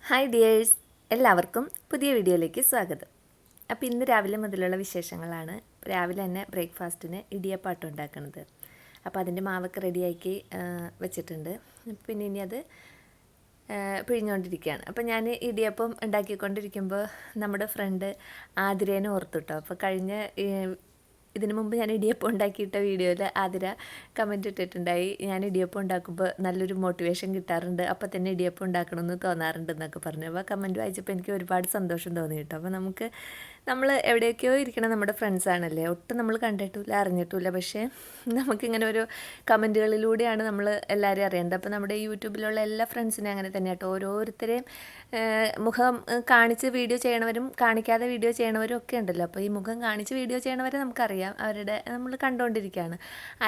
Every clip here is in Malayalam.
ഹായ് ഡിയേഴ്സ്, എല്ലാവർക്കും പുതിയ വീഡിയോയിലേക്ക് സ്വാഗതം. അപ്പോൾ ഇന്ന് രാവിലെ മുതലുള്ള വിശേഷങ്ങളാണ്. രാവിലെ തന്നെ ബ്രേക്ക്ഫാസ്റ്റിന് ഇടിയപ്പാട്ടം ഉണ്ടാക്കുന്നത്. അപ്പോൾ അതിൻ്റെ മാവൊക്കെ റെഡിയാക്കി വെച്ചിട്ടുണ്ട്. പിന്നെ ഇനി അത് പിഴിഞ്ഞുകൊണ്ടിരിക്കുകയാണ്. അപ്പോൾ ഞാൻ ഇടിയപ്പം ഉണ്ടാക്കിക്കൊണ്ടിരിക്കുമ്പോൾ നമ്മുടെ ഫ്രണ്ട് ആതിരേനെ ഓർത്തുട്ടോ. അപ്പോൾ ഇതിനു മുമ്പ് ഞാൻ ഇടിയപ്പം ഉണ്ടാക്കിയിട്ട വീഡിയോയിൽ ആതിര കമൻറ്റ് ഇട്ടിട്ടുണ്ടായി, ഞാൻ ഇടിയപ്പം ഉണ്ടാക്കുമ്പോൾ നല്ലൊരു മോട്ടിവേഷൻ കിട്ടാറുണ്ട്, അപ്പോൾ തന്നെ ഇടിയപ്പം ഉണ്ടാക്കണമെന്ന് തോന്നാറുണ്ട് എന്നൊക്കെ പറഞ്ഞു. അപ്പോൾ കമൻറ്റ് വായിച്ചപ്പോൾ എനിക്ക് ഒരുപാട് സന്തോഷം തോന്നി കേട്ടോ. അപ്പോൾ നമ്മൾ എവിടെയൊക്കെയോ ഇരിക്കണം നമ്മുടെ ഫ്രണ്ട്സാണല്ലേ, ഒട്ടും നമ്മൾ കണ്ടിട്ടില്ല അറിഞ്ഞിട്ടില്ല, പക്ഷേ നമുക്കിങ്ങനെ ഒരു കമൻറ്റുകളിലൂടെയാണ് നമ്മൾ എല്ലാവരെയും അറിയേണ്ടത്. അപ്പോൾ നമ്മുടെ യൂട്യൂബിലുള്ള എല്ലാ ഫ്രണ്ട്സിനെയും അങ്ങനെ തന്നെ കേട്ടോ. ഓരോരുത്തരെയും മുഖം കാണിച്ച് വീഡിയോ ചെയ്യണവരും കാണിക്കാതെ വീഡിയോ ചെയ്യണവരും ഒക്കെ ഉണ്ടല്ലോ. അപ്പോൾ ഈ മുഖം കാണിച്ച് വീഡിയോ ചെയ്യണവരെ നമുക്കറിയാം, അവരുടെ നമ്മൾ കണ്ടുകൊണ്ടിരിക്കുകയാണ്.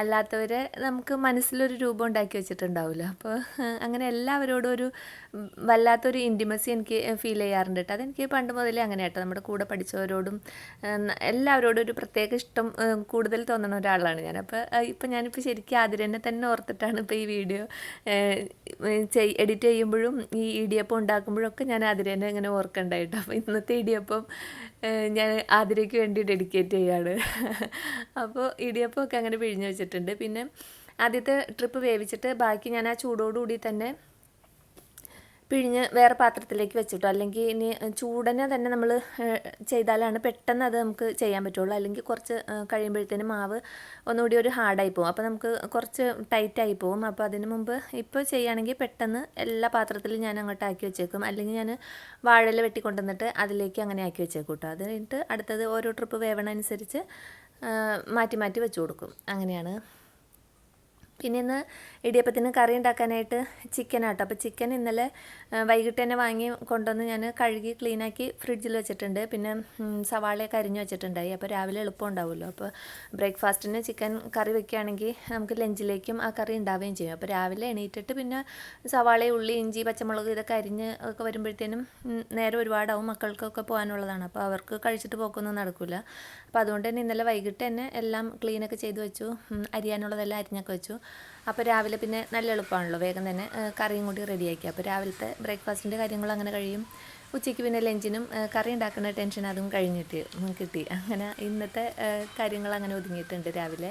അല്ലാത്തവരെ നമുക്ക് മനസ്സിലൊരു രൂപം ഉണ്ടാക്കി വെച്ചിട്ടുണ്ടാവില്ല. അപ്പോൾ അങ്ങനെ എല്ലാവരോടും ഒരു വല്ലാത്തൊരു ഇൻറ്റിമസി എനിക്ക് ഫീൽ ചെയ്യാറുണ്ട് കേട്ടോ. അതെനിക്ക് പണ്ട് മുതലേ അങ്ങനെ കേട്ടോ. നമ്മുടെ കൂടെ പഠിച്ചവരോടും എല്ലാവരോടും ഒരു പ്രത്യേക ഇഷ്ടം കൂടുതൽ തോന്നുന്ന ഒരാളാണ് ഞാൻ. അപ്പോൾ ഞാനിപ്പോൾ ശരിക്കും ആതിരനെ തന്നെ ഓർത്തിട്ടാണ് ഇപ്പോൾ ഈ വീഡിയോ എഡിറ്റ് ചെയ്യുമ്പോഴും ഈ ഇടിയപ്പം ഉണ്ടാക്കുമ്പോഴും ഒക്കെ ഞാൻ ആതിരേനെ ഇങ്ങനെ ഓർക്കണ്ടായിട്ടോ. അപ്പോൾ ഇന്നത്തെ ഇടിയപ്പം ഞാൻ ആതിരയ്ക്ക് വേണ്ടി ഡെഡിക്കേറ്റ് ചെയ്യാണ്. അപ്പോൾ ഇടിയപ്പമൊക്കെ അങ്ങനെ പിഴിഞ്ഞ് വെച്ചിട്ടുണ്ട്. പിന്നെ ആദ്യത്തെ ട്രിപ്പ് വേവിച്ചിട്ട് ബാക്കി ഞാൻ ആ ചൂടോടുകൂടി തന്നെ പിഴിഞ്ഞ് വേറെ പാത്രത്തിലേക്ക് വെച്ചിട്ടു. അല്ലെങ്കിൽ ഇനി ചൂടനെ തന്നെ നമ്മൾ ചെയ്താലാണ് പെട്ടെന്ന് അത് നമുക്ക് ചെയ്യാൻ പറ്റുള്ളൂ. അല്ലെങ്കിൽ കുറച്ച് കഴിയുമ്പോഴത്തേനും മാവ് ഒന്നുകൂടി ഒരു ഹാർഡായി പോകും. അപ്പോൾ നമുക്ക് കുറച്ച് ടൈറ്റായി പോകും. അപ്പോൾ അതിന് മുമ്പ് ഇപ്പോൾ ചെയ്യുകയാണെങ്കിൽ പെട്ടെന്ന് എല്ലാ പാത്രത്തിലും ഞാൻ അങ്ങോട്ട് ആക്കി വെച്ചേക്കും. അല്ലെങ്കിൽ ഞാൻ വാഴയില വെട്ടിക്കൊണ്ടുവന്നിട്ട് അതിലേക്ക് അങ്ങനെ ആക്കി വെച്ചേക്കും കേട്ടോ. അത് കഴിഞ്ഞിട്ട് അടുത്തത് ഓരോ ട്രിപ്പ് വേവണനുസരിച്ച് മാറ്റി മാറ്റി വെച്ച് കൊടുക്കും. അങ്ങനെയാണ്. പിന്നെ ഇന്ന് ഇടിയപ്പത്തിന് കറി ഉണ്ടാക്കാനായിട്ട് ചിക്കനാട്ടോ. അപ്പോൾ ചിക്കൻ ഇന്നലെ വൈകിട്ട് തന്നെ വാങ്ങി കൊണ്ടുവന്ന് ഞാൻ കഴുകി ക്ലീനാക്കി ഫ്രിഡ്ജിൽ വെച്ചിട്ടുണ്ട്. പിന്നെ സവാളയൊക്കെ അരിഞ്ഞ് വെച്ചിട്ടുണ്ടായി. അപ്പോൾ രാവിലെ എളുപ്പം ഉണ്ടാവുമല്ലോ. അപ്പോൾ ബ്രേക്ക്ഫാസ്റ്റിന് ചിക്കൻ കറി വെക്കുകയാണെങ്കിൽ നമുക്ക് ലഞ്ചിലേക്കും ആ കറി ഉണ്ടാവുകയും ചെയ്യും. അപ്പോൾ രാവിലെ എണീറ്റിട്ട് പിന്നെ സവാള, ഉള്ളി, ഇഞ്ചി, പച്ചമുളക് ഇതൊക്കെ അരിഞ്ഞ് ഒക്കെ വരുമ്പോഴത്തേനും നേരെ ഒരുപാടാവും. മക്കൾക്കൊക്കെ പോകാനുള്ളതാണ്. അപ്പോൾ അവർക്ക് കഴിച്ചിട്ട് പോക്കൊന്നും നടക്കില്ല. അപ്പോൾ അതുകൊണ്ട് തന്നെ ഇന്നലെ വൈകിട്ട് തന്നെ എല്ലാം ക്ലീനൊക്കെ ചെയ്ത് വെച്ചു. അരിയാനുള്ളതെല്ലാം അരിഞ്ഞൊക്കെ വെച്ചു. അപ്പോൾ രാവിലെ പിന്നെ നല്ല എളുപ്പമാണല്ലോ, വേഗം തന്നെ കറിയും കൂടി റെഡിയാക്കി. അപ്പോൾ രാവിലത്തെ ബ്രേക്ക്ഫാസ്റ്റിൻ്റെ കാര്യങ്ങളും അങ്ങനെ കഴിയും. ഉച്ചയ്ക്ക് പിന്നെ ലഞ്ചിനും കറി ഉണ്ടാക്കുന്ന ടെൻഷൻ അതും കിട്ടി. അങ്ങനെ ഇന്നത്തെ കാര്യങ്ങൾ അങ്ങനെ ഒതുങ്ങിയിട്ടുണ്ട് രാവിലെ.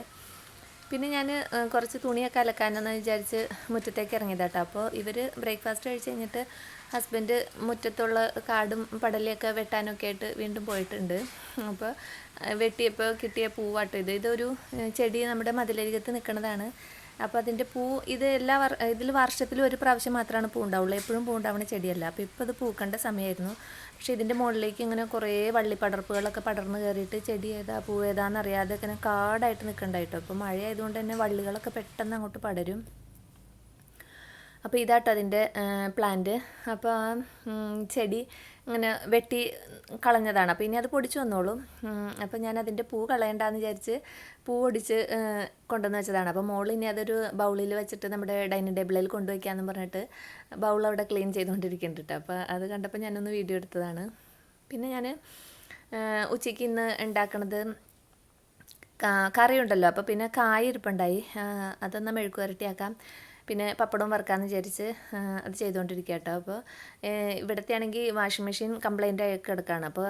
പിന്നെ ഞാൻ കുറച്ച് തുണിയൊക്കെ അലക്കാനെന്ന് വിചാരിച്ച് മുറ്റത്തേക്ക് ഇറങ്ങിയതാട്ടോ. അപ്പോൾ ഇവർ ബ്രേക്ക്ഫാസ്റ്റ് കഴിച്ച് കഴിഞ്ഞിട്ട് ഹസ്ബൻഡ് മുറ്റത്തുള്ള കാടും പടലയൊക്കെ വെട്ടാനൊക്കെ ആയിട്ട് വീണ്ടും പോയിട്ടുണ്ട്. അപ്പോൾ വെട്ടിയപ്പോൾ കിട്ടിയ പൂവാട്ടോ ഇതൊരു ചെടി നമ്മുടെ മതിലരികത്ത് നിൽക്കുന്നതാണ്. അപ്പോൾ അതിൻ്റെ ഇത് ഇതിൽ വർഷത്തിലും ഒരു പ്രാവശ്യം മാത്രമാണ് പൂ ഉണ്ടാവുള്ളൂ. എപ്പോഴും പൂ ഉണ്ടാവുന്ന ചെടിയല്ല. അപ്പോൾ ഇപ്പോൾ ഇത് പൂക്കേണ്ട സമയമായിരുന്നു. പക്ഷേ ഇതിൻ്റെ മുകളിലേക്ക് ഇങ്ങനെ കുറേ വള്ളിപ്പടർപ്പുകളൊക്കെ പടർന്ന് കയറിയിട്ട് ചെടി ഏതാ പൂ ഏതാണെന്ന് അറിയാതെ ഇങ്ങനെ കാടായിട്ട് നിൽക്കണ്ടായിട്ടോ. അപ്പോൾ മഴയായതുകൊണ്ട് തന്നെ വള്ളികളൊക്കെ പെട്ടെന്ന് അങ്ങോട്ട് പടരും. അപ്പോൾ ഇതാട്ടോ അതിൻ്റെ പ്ലാന്റ്. അപ്പോൾ ആ ചെടി ഇങ്ങനെ വെട്ടി കളഞ്ഞതാണ്. അപ്പോൾ ഇനി അത് പൊടിച്ച് വന്നോളും. അപ്പോൾ ഞാൻ അതിൻ്റെ പൂ കളയണ്ടെന്ന് വിചാരിച്ച് പൂ പൊടിച്ച് കൊണ്ടുവന്ന് വെച്ചതാണ്. അപ്പോൾ മോൾ ഇനി അതൊരു ബൗളിൽ വെച്ചിട്ട് നമ്മുടെ ഡൈനിങ് ടേബിളിൽ കൊണ്ടുവയ്ക്കാമെന്ന് പറഞ്ഞിട്ട് ബൗൾ അവിടെ ക്ലീൻ ചെയ്തുകൊണ്ടിരിക്കുന്നുണ്ട് കേട്ടോ. അപ്പോൾ അത് കണ്ടപ്പോൾ ഞാനൊന്ന് വീഡിയോ എടുത്തതാണ്. പിന്നെ ഞാൻ ഉച്ചയ്ക്ക് ഇന്ന് ഉണ്ടാക്കണത് കറി ഉണ്ടല്ലോ. അപ്പോൾ പിന്നെ കായ ഇരിപ്പുണ്ടായി, അതൊന്ന് മെഴുക്ക് വരട്ടിയാക്കാം. പിന്നെ പപ്പടവും വറുക്കാമെന്ന് വിചാരിച്ച് അത് ചെയ്തുകൊണ്ടിരിക്കുക കേട്ടോ. അപ്പോൾ ഇവിടുത്തെ ആണെങ്കിൽ വാഷിംഗ് മെഷീൻ കംപ്ലൈൻ്റ് ആയി കിടക്കുകയാണ്. അപ്പോൾ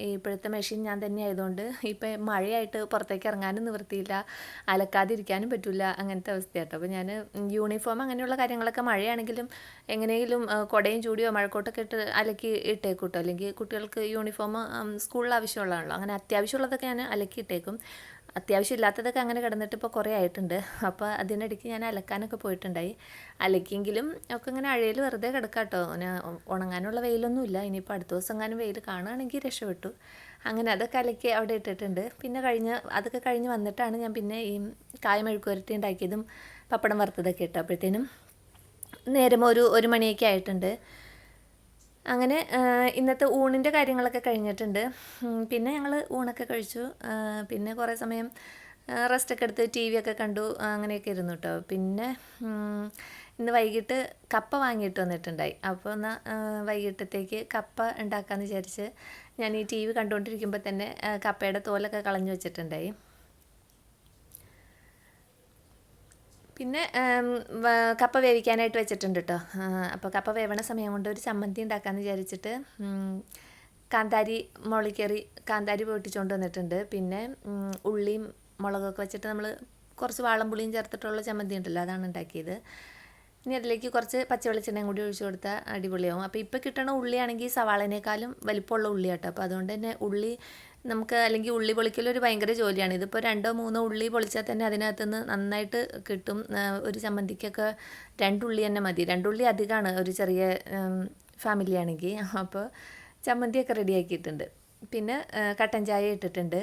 ഇപ്പോഴത്തെ മെഷീൻ ഞാൻ തന്നെ ആയതുകൊണ്ട് ഇപ്പോൾ മഴയായിട്ട് പുറത്തേക്ക് ഇറങ്ങാനും നിവൃത്തിയില്ല, അലക്കാതിരിക്കാനും പറ്റില്ല, അങ്ങനത്തെ അവസ്ഥ കേട്ടോ. അപ്പോൾ ഞാൻ യൂണിഫോം അങ്ങനെയുള്ള കാര്യങ്ങളൊക്കെ മഴയാണെങ്കിലും എങ്ങനെയെങ്കിലും കുടയും ചൂടിയോ മഴക്കോട്ടൊക്കെ ഇട്ട് അലക്കി ഇട്ടേക്കും കേട്ടോ. അല്ലെങ്കിൽ കുട്ടികൾക്ക് യൂണിഫോം സ്കൂളിൽ ആവശ്യമുള്ളതാണല്ലോ. അങ്ങനെ അത്യാവശ്യമുള്ളതൊക്കെ ഞാൻ അലക്കി ഇട്ടേക്കും. അത്യാവശ്യം ഇല്ലാത്തതൊക്കെ അങ്ങനെ കിടന്നിട്ട് ഇപ്പോൾ കുറേ ആയിട്ടുണ്ട്. അപ്പോൾ അതിനിടയ്ക്ക് ഞാൻ അലക്കാനൊക്കെ പോയിട്ടുണ്ടായി. അലക്കിയെങ്കിലും ഒക്കെ ഇങ്ങനെ അഴയിൽ വെറുതെ കിടക്കാം കേട്ടോ. ഉണങ്ങാനുള്ള വെയിലൊന്നുമില്ല. ഇനിയിപ്പോൾ അടുത്ത ദിവസം എങ്ങാനും വെയിൽ കാണുകയാണെങ്കിൽ രക്ഷപ്പെട്ടു. അങ്ങനെ അതൊക്കെ അലക്കി അവിടെ ഇട്ടിട്ടുണ്ട്. പിന്നെ അതൊക്കെ കഴിഞ്ഞ് വന്നിട്ടാണ് ഞാൻ പിന്നെ ഈ കായ മെഴുക്ക് വരട്ടി ഉണ്ടാക്കിയതും പപ്പടം വറുത്തതൊക്കെ ഇട്ടു. അപ്പോഴത്തേനും നേരം ഒരു മണിയൊക്കെ ആയിട്ടുണ്ട്. അങ്ങനെ ഇന്നത്തെ ഊണിൻ്റെ കാര്യങ്ങളൊക്കെ കഴിഞ്ഞിട്ടുണ്ട്. പിന്നെ ഞങ്ങൾ ഊണൊക്കെ കഴിച്ചു. പിന്നെ കുറേ സമയം റെസ്റ്റൊക്കെ എടുത്ത് ടി വി ഒക്കെ കണ്ടു, അങ്ങനെയൊക്കെ ഇരുന്നു കേട്ടോ. പിന്നെ ഇന്ന് വൈകിട്ട് കപ്പ വാങ്ങിയിട്ട് വന്നിട്ടുണ്ടായി. അപ്പോൾ എന്നാൽ വൈകിട്ടത്തേക്ക് കപ്പ ഉണ്ടാക്കാമെന്ന് വിചാരിച്ച് ഞാൻ ഈ ടി വി കണ്ടുകൊണ്ടിരിക്കുമ്പോൾ തന്നെ കപ്പയുടെ തോലൊക്കെ കളഞ്ഞു വെച്ചിട്ടുണ്ടായി. പിന്നെ കപ്പ വേവിക്കാനായിട്ട് വെച്ചിട്ടുണ്ട് കേട്ടോ. അപ്പോൾ കപ്പ വേവണ സമയം കൊണ്ട് ഒരു ചമ്മന്തി ഉണ്ടാക്കാമെന്ന് വിചാരിച്ചിട്ട് കാന്താരി മുളകറി കാന്താരി പൊട്ടിച്ചുകൊണ്ട് വന്നിട്ടുണ്ട്. പിന്നെ ഉള്ളിയും മുളകൊക്കെ വെച്ചിട്ട് നമ്മൾ കുറച്ച് വാളംപുളിയും ചേർത്തിട്ടുള്ള ചമ്മന്തി ഉണ്ടല്ലോ, അതാണ് ഉണ്ടാക്കിയത്. ഇനി അതിലേക്ക് കുറച്ച് പച്ചവെളിച്ചെണ്ണയും കൂടി ഒഴിച്ചു കൊടുത്താൽ അടിപൊളിയാവും. അപ്പോൾ ഇപ്പോൾ കിട്ടണ ഉള്ളിയാണെങ്കിൽ സവാളേനേക്കാളും വലിപ്പമുള്ള ഉള്ളി കേട്ടോ. അപ്പോൾ അതുകൊണ്ട് തന്നെ ഉള്ളി നമുക്ക് അല്ലെങ്കിൽ ഉള്ളി പൊളിക്കലൊരു ഭയങ്കര ജോലിയാണ്. ഇതിപ്പോൾ 2-3 ഉള്ളി പൊളിച്ചാൽ തന്നെ അതിനകത്തുനിന്ന് നന്നായിട്ട് കിട്ടും. ഒരു ചമ്മന്തിക്കൊക്കെ 2 ഉള്ളി തന്നെ മതി. 2 ഉള്ളി അധികമാണ് ഒരു ചെറിയ ഫാമിലി ആണെങ്കിൽ. അപ്പോൾ ചമ്മന്തിയൊക്കെ റെഡിയാക്കിയിട്ടുണ്ട്. പിന്നെ കട്ടൻ ചായ ഇട്ടിട്ടുണ്ട്.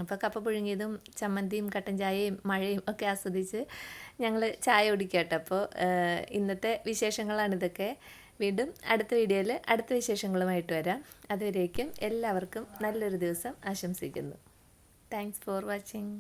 അപ്പോൾ കപ്പ പുഴുങ്ങിയതും ചമ്മന്തിയും കട്ടൻ ചായയും മഴയും ഒക്കെ ആസ്വദിച്ച് ഞങ്ങൾ ചായ കുടിക്കട്ടെ. അപ്പോൾ ഇന്നത്തെ വിശേഷങ്ങളാണിതൊക്കെ. വീണ്ടും അടുത്ത വീഡിയോയിൽ അടുത്ത വിശേഷങ്ങളുമായിട്ട് വരാം. അതുവരേക്കും എല്ലാവർക്കും നല്ലൊരു ദിവസം ആശംസിക്കുന്നു. Thanks for watching.